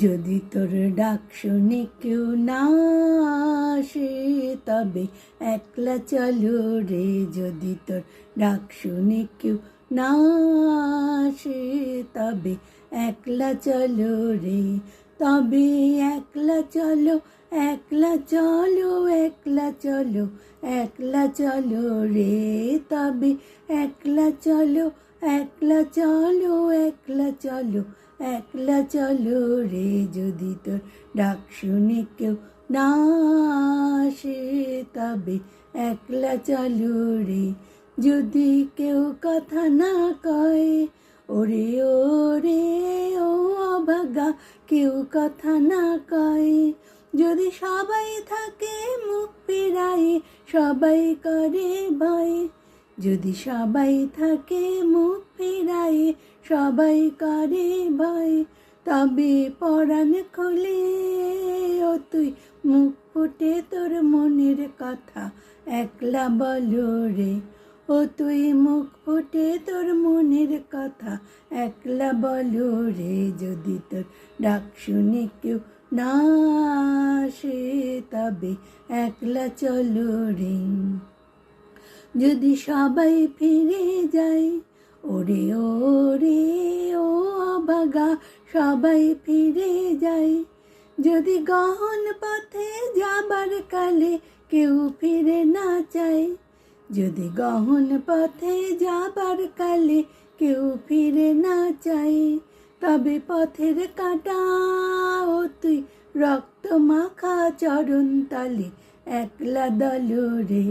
যদি তোর ডাক শুনে কেউ না আসে তবে একলা চলো রে। যদি তোর ডাক শুনে কেউ না আসে তবে একলা চলো রে। তবে একলা চলো, একলা চলো, একলা চলো, একলা চলো রে। তবে একলা চলো, একলা চলো, একলা চলো, একলা চলো রে। যদি তোর ডাক শুনে কেউ না আসে তবে একলা চলো রে। যদি কেউ কথা না কয়, ওরে ওরে ও অভাগা, কেউ কথা না কয়। যদি সবাই থাকে মুখ ফিরায়ে, সবাই করে ভয়। যদি সবাই থাকে মুখ ফিরায়ে, সবাই করে ভয়। তবে পরাণ খুলে ও তুই মুখ ফুটে তোর মনের কথা একলা বলো রে। ও তুই মুখ ফুটে তোর মনের কথা একলা বলো রে। যদি তোর ডাক শুনে কেউ না আসে তবে একলা চলো রে। যদি সবাই ফিরে যায়, ওরে ওরে ও অভাগা, সবাই ফিরে যায়। যদি গহন পথে যাবার কালে কেউ ফিরে না চায়, যদি গহন পথে যাবার কালে কেউ ফিরে না চায়, তবে পথের কাঁটা ও তুই রক্ত মাখা চরণ তলে একলা দলো রে।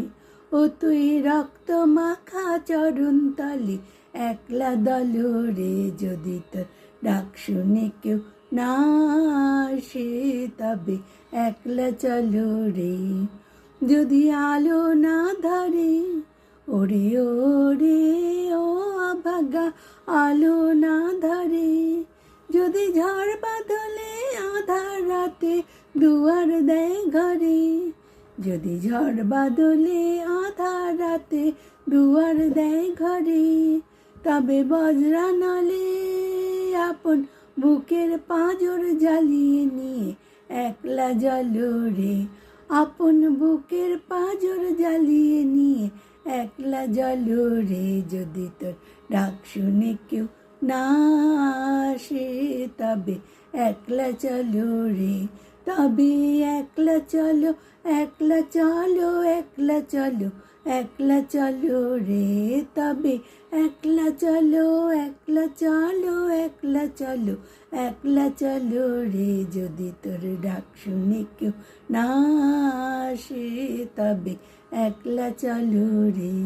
ও তুই রক্ত মাখা চরণ তলে একলা দলো রে। যদি তোর ডাক শুনে কেউ না আসে তবে একলা চলো রে। যদি আলো না ধরে, ওরে ওরে ও অভাগা, আলো না ধরে। যদি ঝড় বাদলে আধার রাতে দুয়ার দেয় ঘরে, যদি ঝড় বাদলে আধার রাতে দুয়ার দেয় ঘরে, তবে বজ্রা নলে আপন বুকের পাঁজর জ্বালিয়ে নিয়ে একলা জ্বলো রে। আপন বুকের পাঁজর জ্বালিয়ে নিয়ে একলা জ্বলো রে। যদি তোর ডাক শুনে কেউ না আসে তবে একলা চলো রে। তবে একলা চলো, একলা চলো, একলা চলো, একলা চলো রে। তবে একলা চলো, একলা চলো, একলা চলো, একলা চলো রে। যদি তোর ডাক শুনে কেউ না আসে তবে একলা চলো রে।